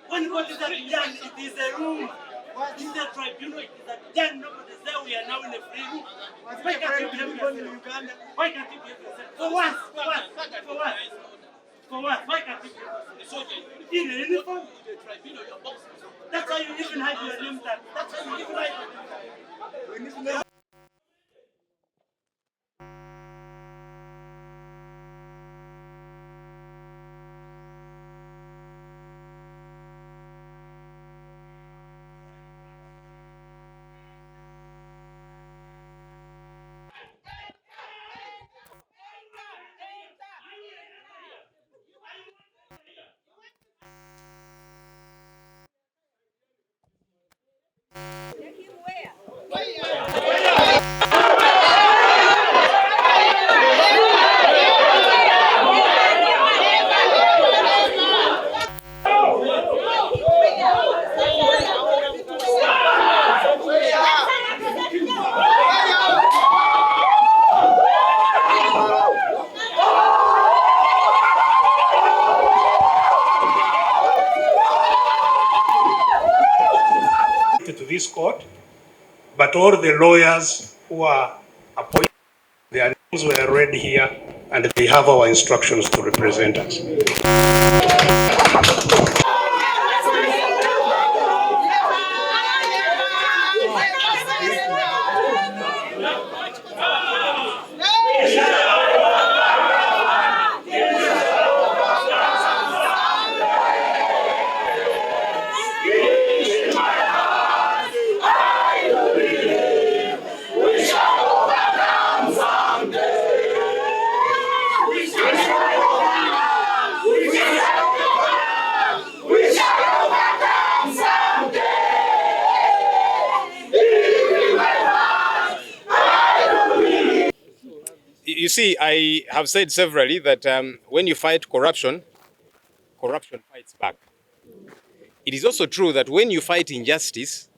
When God is at the land, it is a room. This is a tribunal, it is a den. Nobody's there. We are now in a free room. Why can't you behave yourself? Why can't you behave yourself? For what? For what? For what? For what? Why can't you behave yourself? In a uniform? That's how you even hide your name tag. That's how you even hide your name tag. To this court, but all the lawyers who are appointed, their names were read here, and they have our instructions to represent us. You see, I have said severally that when you fight corruption, corruption fights back. It is also true that when you fight injustice,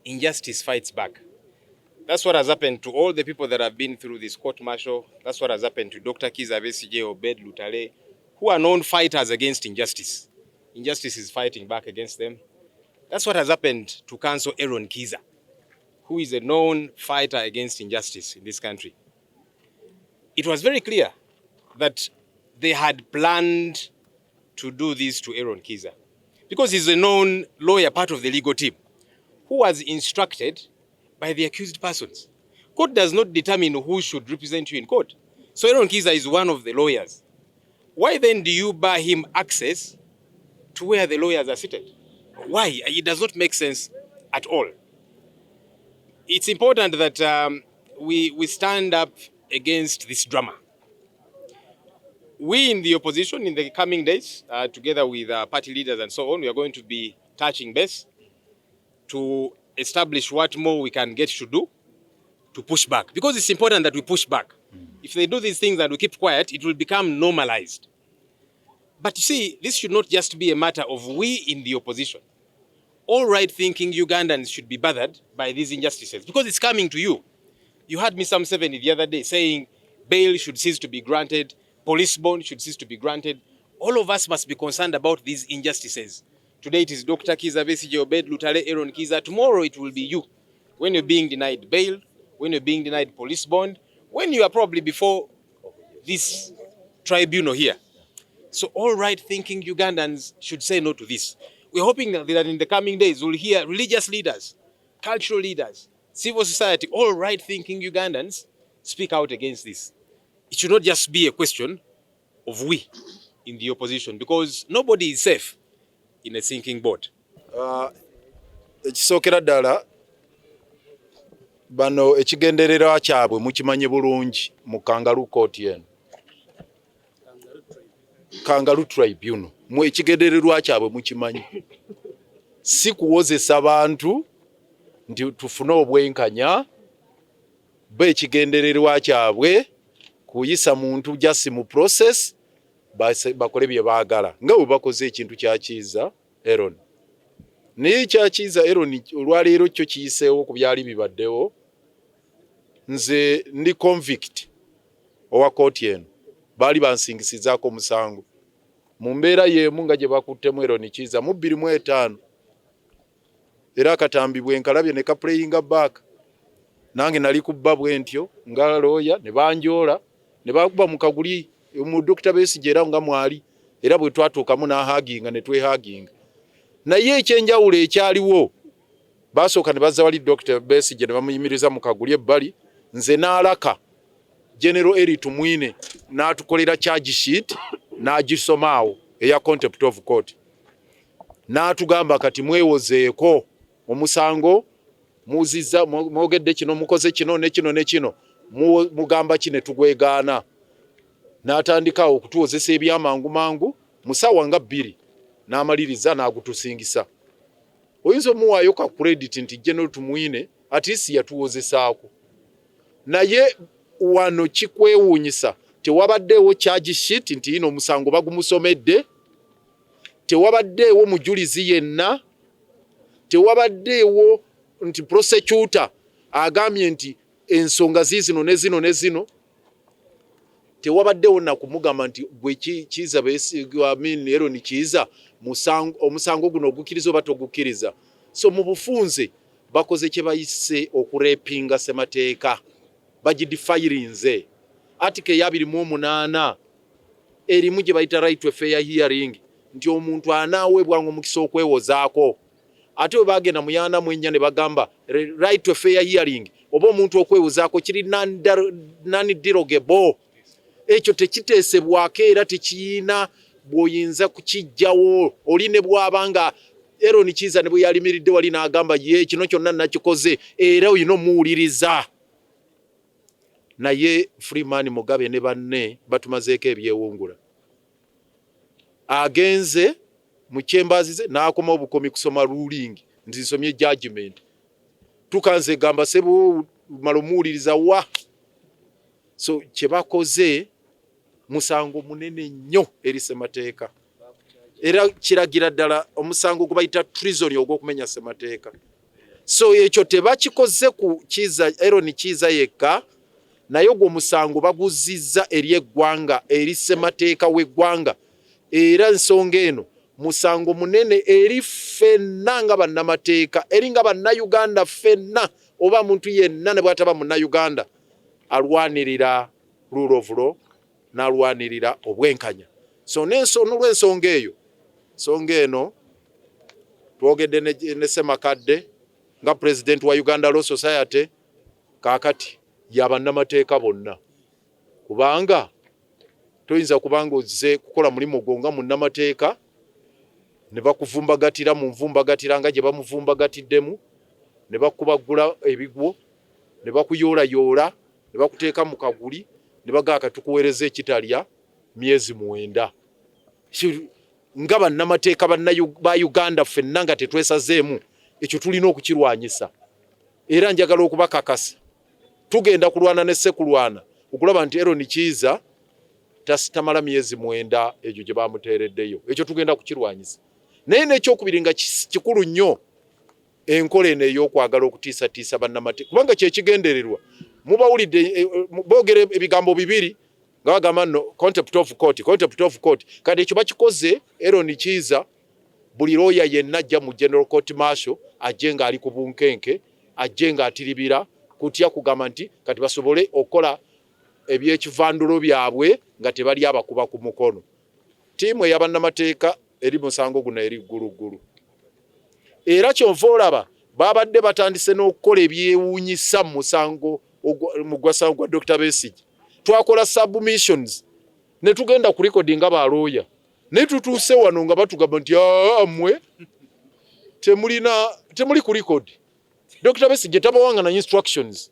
injustice fights back. That's what has happened to all the people that have been through this court-martial. That's what has happened to Dr. Kizza-Fill, Obed Lutale, who are known fighters against injustice. Injustice is fighting back against them. That's what has happened to Counsel Eron Kizza, who is a known fighter against injustice in this country. It was very clear that they had planned to do this to Eron Kizza because he's a known lawyer, part of the legal team, who was instructed by the accused persons. Court does not determine who should represent you in court. So Eron Kizza is one of the lawyers. Why then do you bar him access to where the lawyers are seated? Why? It does not make sense at all. It's important that we stand up against this drama. We in the opposition in the coming days, together with party leaders and so on, we are going to be touching base to establish what more we can get to do to push back. Because it's important that we push back. If they do these things and we keep quiet, it will become normalized. But you see, this should not just be a matter of we in the opposition. All right-thinking Ugandans should be bothered by these injustices because it's coming to you. You heard Mr. Museveni the other day saying bail should cease to be granted, police bond should cease to be granted. All of us must be concerned about these injustices. Today it is Dr. Kizza-Fill, Obed Lutale, Eron Kizza. Tomorrow it will be you. When you're being denied bail, when you're being denied police bond, when you are probably before this tribunal here. So all right-thinking Ugandans should say no to this. We're hoping that in the coming days we'll hear religious leaders, cultural leaders, civil society, all right-thinking Ugandans speak out against this. It should not just be a question of we in the opposition because nobody is safe in a sinking boat. Ekisookera ddala bano ekigendererwa kyabwe mukimanyi bulungi mu Kangaroo Court eno. Kangaroo Tribunal mu ekigendererwa kyabwe mukimanyi. Si kuwozesa bantu nti tufune obwenkanya, be ekigendererwa kyabwe kuyisa muntu jasi mu process bakole bye baagala nga bwe bakoze ekintu kya Kizza Eron. Naye kya Kizza Eron olwaleero kyo kiyiseewo ku byali bibaddewo. Nze ndi convict owa court eno baali bansingisizaako omusango mu mbeera y'emu nga gye bakuttemu Eron Kizza mu 2005 era akatambi bwe nkalabye ne kaplayinga back nange nali kubba bwe ntyo nga lawyer ne banjoola ne bakuba mu kaguli mu Dr. Besigye era nga mwali era bwe twatuukamu n'ahaginga ne twehaginga. Naye ekyenjawulo ekyaliwo basooka ne bazza wali Dr. Besigye ne bamuyimiriza mu kaguli ebbali, nze n'alaka General Eri Tumwine n'atukolera charge sheet n'agisomaawo eya contempt of court. N'atugamba kati mwewozeeko omusango muziza mwogedde kino mukoze kino ne kino ne kino mugamba kine tugwegaana. N'atandikawo okutuwozesa ebyamangu mangu musawa nga 2 n'amaliriza n'agutusingisa. Oyinza omuwaayo ka credit nti General Tumwine at least yatuwozesaako. Naye wano kikwewuunyisa tewabaddeewo charge sheet nti ino omusango bagumusomedde, tewabaddeewo mujulizi yenna, tewabaddeewo nti prosecutor agambye nti ensonga zizino ne zino ne zino, tewabaddeewo na kumugamba nti gwe Kizza Eron Kizza omusango guno ogukiriza oba togukkiriza. So mu bufunze bakoze kye bayise okurepinga ssemateeka, bagidifayirinze. Article ya 28 erimu gye bayita right to fair hearing nti omuntu anaawebwanga omukisa okwewozaako. Ate bwe bagenda mu 44 ne bagamba right to fair hearing oba omuntu okwewozaako kiri non-derogable. Ekyo tekiteesebwako era tekiyina bw'oyinza kukijjawo. Oli ne bw'abanga Eron Kizza ne bwe yalimiridde wali n'agamba ye kino kyonna nakikoze era oyina omuwuliriza. Naye Freeman Mugabe ne banne batumazeeko ebyewungula. Agenze mu chambers ze n'akoma obukomi kusoma ruling nti nsomye judgment. Tukanze gamba sebu malomuwuliriza wa. So kye bakoze musango munene nnyo eri ssemateeka. Era kiragira ddala omusango gwe bayita treason ogw'okumenya ssemateeka. So ekyo tebakikoze ku Kizza Eron Kizza yekka, naye ogwo musango baguzizza eri eggwanga eri ssemateeka w'eggwanga. Era ensonga eno musango munene eri ffenna nga bannamateeka, eri nga bannayuganda ffenna oba muntu yenna ne bw'ataba munnayuganda alwanirira rule of law n'alwanirira obwenkanya. So n'olw'ensonga eyo, ensonga eno twogedde ne Ssemakadde nga president wa Uganda Law Society, kaakati y'abannamateeka bonna, kubanga toyinza kubanga ozze kukola mulimu gwo nga munnamateeka ne bakuvumbagatira mu nvumbagatira nga gye bamuvumbagatiddemu, ne bakubagula ebigwo, ne bakuyoolayoola, ne bakuteeka mu kaguli, ne bagaaka tukuweereza ekitalya myezi 9. Nga bannamateeka ba Uganda ffenna nga tetwesazeemu, ekyo tulina okukirwanyisa. Era njagala okubakakasa tugenda kulwana ne ssekulwana okulaba nti Eron Kizza tamala myezi 9 egyo gye bamuteereddeyo. Ekyo tugenda kukirwanyisa. Naye n'ekyokubiri nga kikulu nnyo enkola eno ey'okwagala okutiisatiisa bannamateeka, kubanga kyekigendererwa. Mubawulidde boogera ebigambo bibiri nga bagamba no contempt of court. Kati ekyo bakikoze Eron Kizza, buli lawyer yenna ajja mu General Court Martial ajje nga ali ku bunkenke, ajje nga atiribira kutya kugamba nti kati basobole okukola ebyekivandulo byabwe nga tebali abakuba ku mukono. Tiimu ey'abannamateeka eri musango guno eri gguluggulu. Era kyova olaba babadde batandise n'okukola ebyewuunyisa mu gwasango gwa Dr. Besigye. Twakola submissions ne tugenda ku recording nga balooya ne tutuuse wano nga batugamba nti mmwe temuli ku record. Dr. Besigye tabawanga na instructions.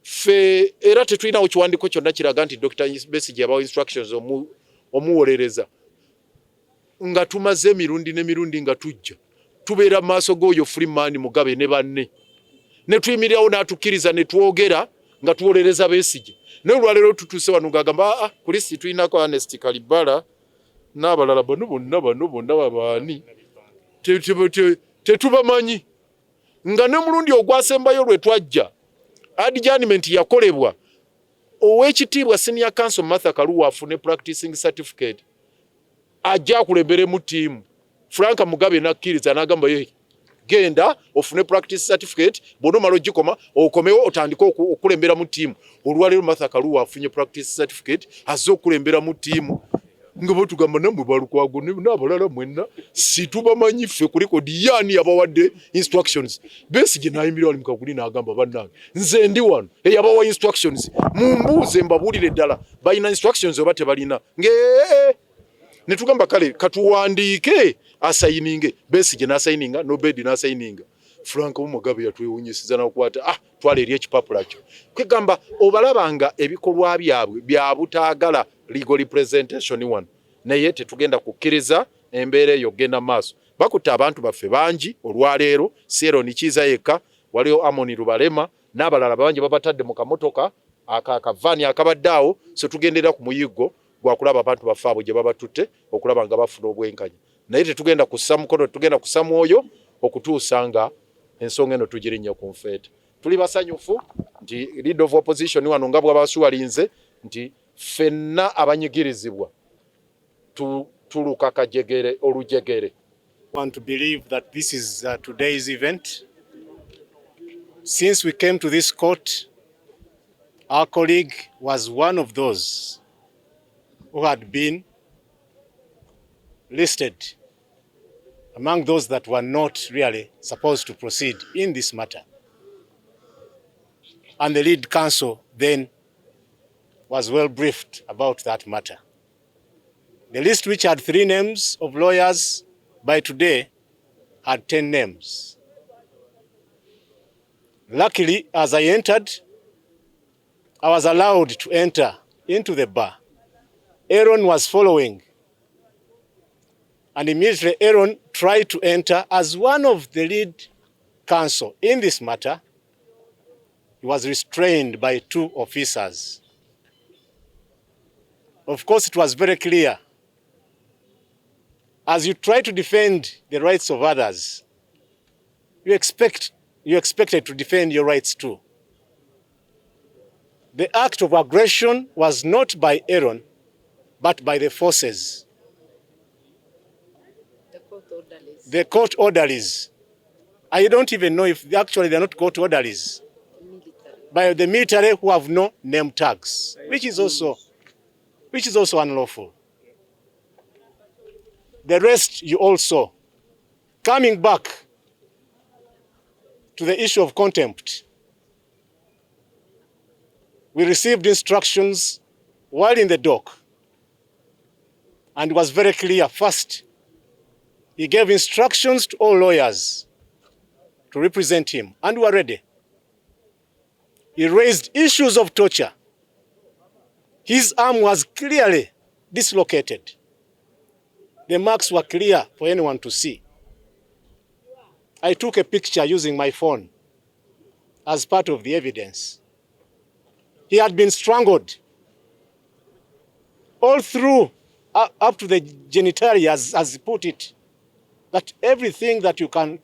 Fe era tetulinawo kiwandiiko kyonna kiraga nti Dr. Besigye yabawa instructions omuwolereza. Nga tumaze emirundi n'emirundi nga tujja tubeera mu maaso g'oyo Freeman Mugabe ne banne ne tuyimirirawo n'atukkiriza ne twogera nga tuwolereza Besigye. Naye olwaleero tutuuse wano ng'agamba kulisi tulinako Ernest Kalibala n'abalala bano bonna babaani tetubamanyi. Nga ne mulundi ogwasembayo lwe twajja adjournment yakolebwa ow'ekitiibwa Senior Counsel Martha Kaluwa afune practicing certificate ajja kulembere mu tiimu. Frank Mugabe nakkiriza n'agamba genda ofune practice certificate bw'onomala ogikoma okomewo otandika okulembera mu tiimu. Olwaleero Martha Kaluwa afunye practice certificate azze okulembera mu tiimu. Nga batugamba nammwe balukwago n'abalala mwenna situbamanyi ffe ku likodi yaani yabawadde instructions. Besigye n'ayimirira wali mukaguli n'agamba bannange nze ndi wano eyabawa instructions mumbuuze mbabuulire ddala balina instructions oba tebalina. Ne tugamba kale katuwandiike asayininge. Besigye n'asayininga Nobedi n'asayininga. Frank Mugabe yatwewunyisiza n'okwata twala eri ekipapula kyo. Kwegamba obalabanga ebikolwa byabwe bya butaagala legal representation one. Naye tetugenda kukkiriza embeera eyo genda maaso. Bakutte abantu baffe bangi olwaleero Eron Kizza yekka waliwo Amoni Lubalema n'abalala bangi babatadde mu kamotoka akavaani akabadde awo. So tugendera ku muyiggo gwa kulaba abantu baffe abo gye babatutte okulaba nga bafuna obwenkanya. Naye tetugenda kussa mukono, tugenda kussa mwoyo okutuusa nga ensonga eno tugirinnya ku nfeeta. Tuli basanyufu nti leader of opposition wano nga bw'abasuwalinze nti ffenna abanyigirizibwa tuluka kajegere olujegere. I want to believe that this is today's event. Since we came to this court, our colleague was one of those who had been listed among those that were not really supposed to proceed in this matter. And the lead counsel then was well briefed about that matter. The list, which had 3 names of lawyers, by today had 10 names. Luckily, as I entered, I was allowed to enter into the bar. Eron was following. And immediately Eron tried to enter as one of the lead counsel in this matter. He was restrained by 2 officers. Of course, it was very clear. As you try to defend the rights of others, you expected to defend your rights too. The act of aggression was not by Eron, but by the forces. The court orderlies. I don't even know if actually they're not court orderlies. By the military who have no name tags, which is also unlawful. The rest you all saw. Coming back to the issue of contempt, we received instructions while in the dock, and it was very clear. First, he gave instructions to all lawyers to represent him, and we were ready. He raised issues of torture. His arm was clearly dislocated. The marks were clear for anyone to see. I took a picture using my phone as part of the evidence. He had been strangled all through, up to the genitalia, as he put it. That everything that you can,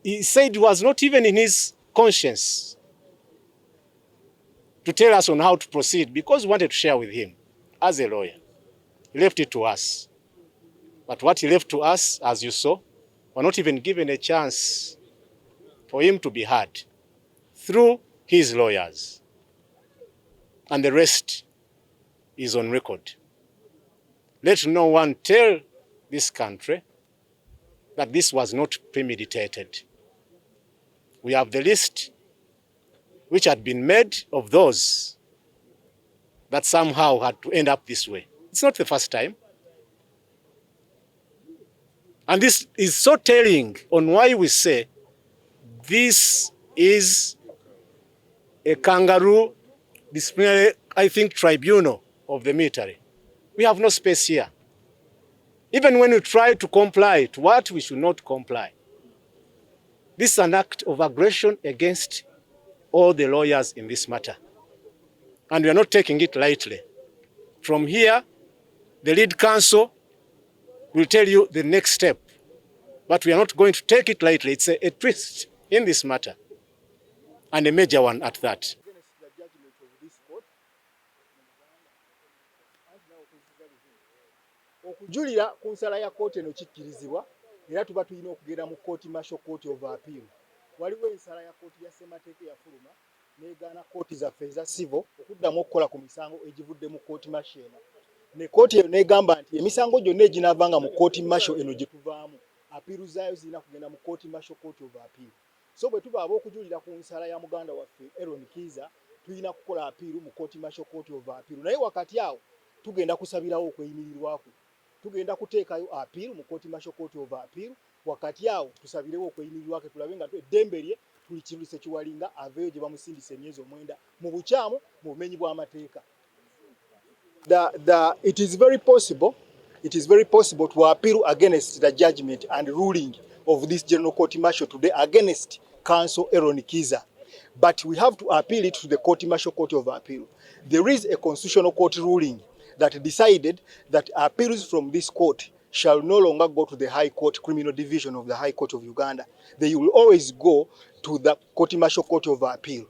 he said was not even in his conscience to tell us on how to proceed, because we wanted to share with him as a lawyer. He left it to us. But what he left to us, as you saw, were not even given a chance for him to be heard through his lawyers. And the rest is on record. Let no one tell this country that this was not premeditated. We have the list which had been made of those that somehow had to end up this way. It's not the first time. And this is so telling on why we say this is a kangaroo disciplinary, I think, tribunal of the military. We have no space here. Even when we try to comply to what we should not comply. This is an act of aggression against all the lawyers in this matter. And we are not taking it lightly. From here, the lead counsel will tell you the next step. But we are not going to take it lightly. It's a twist in this matter, and a major one at that. Okujulira ku nsala ya kkooti eno kikkirizibwa era tuba tulina okugenda mu kkooti martial court of appeal. Waliwo ensala ya kkooti ya ssemateeka yafuluma n'egaana kkooti zaffe eza civil okuddamu okukola ku misango egivudde mu kkooti martial eno. Ne kkooti eno n'egamba nti emisango gyonna eginaavanga mu kkooti martial eno gye tuvaamu apiiru zaayo zirina kugenda mu kkooti martial court of appeal. So bwe tuba ab'okujulira ku nsala ya muganda waffe Eron Kizza tulina kukola apiiru mu kkooti martial court of appeal. Naye wakati awo tugenda kusabirawo okweyimirirwako. Tugenda kuteekayo appeal mu kkooti martial court of appeal. Wakati awo tusabirewo okweyimirirwako tulabe nga eddembe lye tulikiruse kiwalinga aveeyo gye bamusindisa emyezi 9 mu bukyamu mu bumenyi bw'amateeka. It is very possible to appeal against the judgment and ruling of this General Court Martial today against Counsel Eron Kizza. But we have to appeal it to the Court Martial Court of Appeal. There is a constitutional court ruling that decided that appeals from this court shall no longer go to the High Court Criminal Division of the High Court of Uganda. They will always go to the Court Martial Court of Appeal.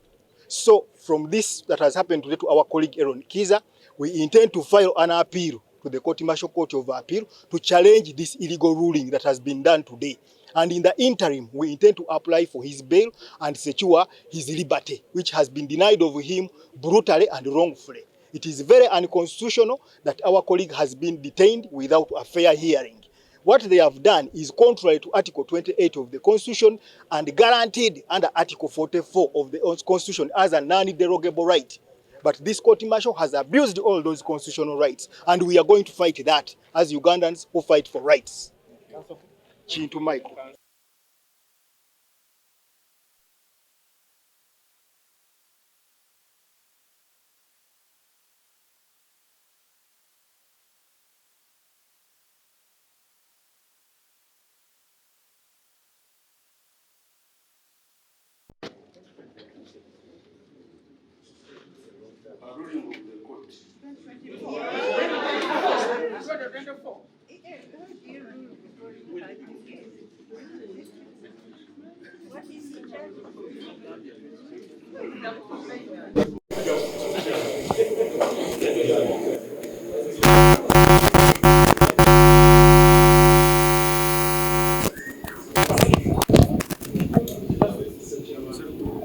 So from this that has happened today to our colleague Eron Kizza, we intend to file an appeal to the Court Martial Court of Appeal to challenge this illegal ruling that has been done today. And in the interim, we intend to apply for his bail and secure his liberty, which has been denied of him brutally and wrongfully. It is very unconstitutional that our colleague has been detained without a fair hearing. What they have done is contrary to Article 28 of the Constitution and guaranteed under Article 44 of the Constitution as a non-derogable right. But this court martial has abused all those constitutional rights, and we are going to fight that as Ugandans who fight for rights. Chintu Michael.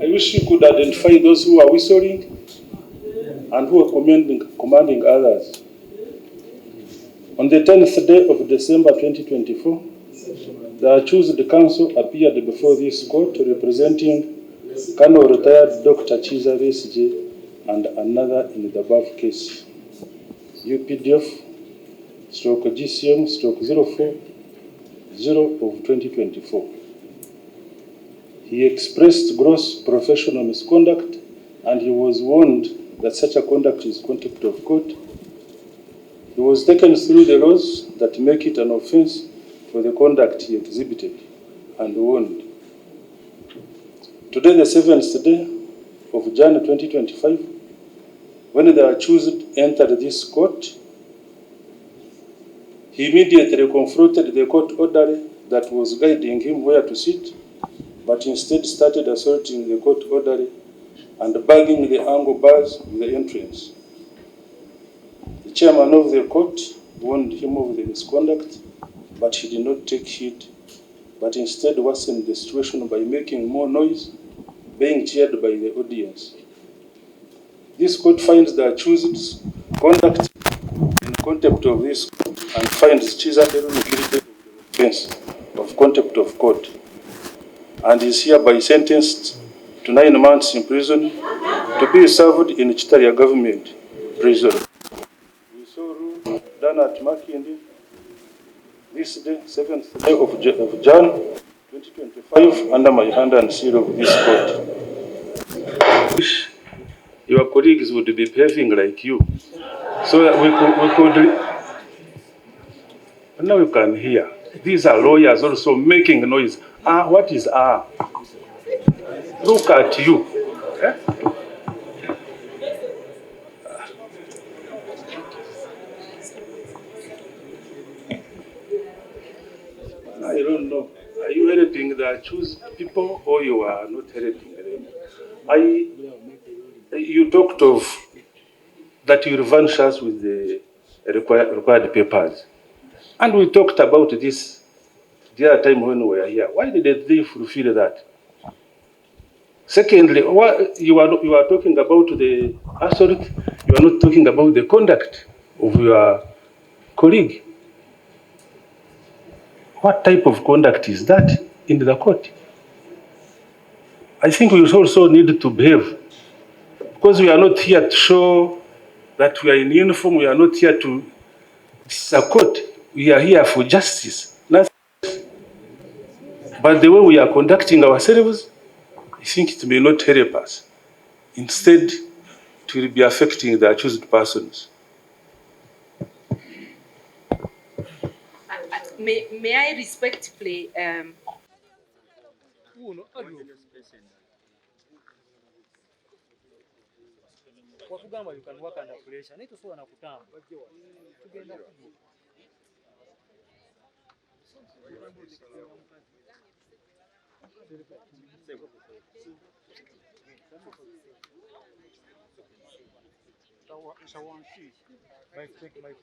I wish you could identify those who are whistling and who are commanding others. On the 10th day of December 2024, the accused counsel appeared before this court representing Colonel retired Dr. Kizza-Fill and another in the above case, UPDF/GCM/040 of 2024. He expressed gross professional misconduct, and he was warned that such a conduct is contempt of court. He was taken through the laws that make it an offense for the conduct he exhibited and warned. Today, the 7th day of January 2025, when the accused entered this court, he immediately confronted the court order that was guiding him where to sit, but instead started assaulting the court orderly and banging the angle bars of the entrance. The chairman of the court warned him of the misconduct, but he did not take heed, but instead worsened the situation by making more noise, being cheered by the audience. This court finds the accused's conduct in contempt of this court and finds Kizza-Fill guilty of the offense of contempt of court, and is hereby sentenced to 9 months in prison to be served in Chitaria government prison. We saw rule done at Makindi. This this day, 7th day of Jan 2025, under my hand and seal of this court. Wish your colleagues would be behaving like you, so that we could. Now you can hear. These are lawyers also making noise. Ah, what is ah? Look at you. Eh? I don't know. Are you helping the accused people or you are not helping them? You talked of that you revenge us with the required papers. And we talked about this the other time when we were here. Why did they fulfill that? Secondly, you are talking about the assault, you are not talking about the conduct of your colleague. What type of conduct is that in the court? I think we also need to behave, because we are not here to show that we are in uniform, we are not here to support, we are here for justice. But the way we are conducting ourselves, I think it may not help us. Instead, it will be affecting the accused persons. May I respectfully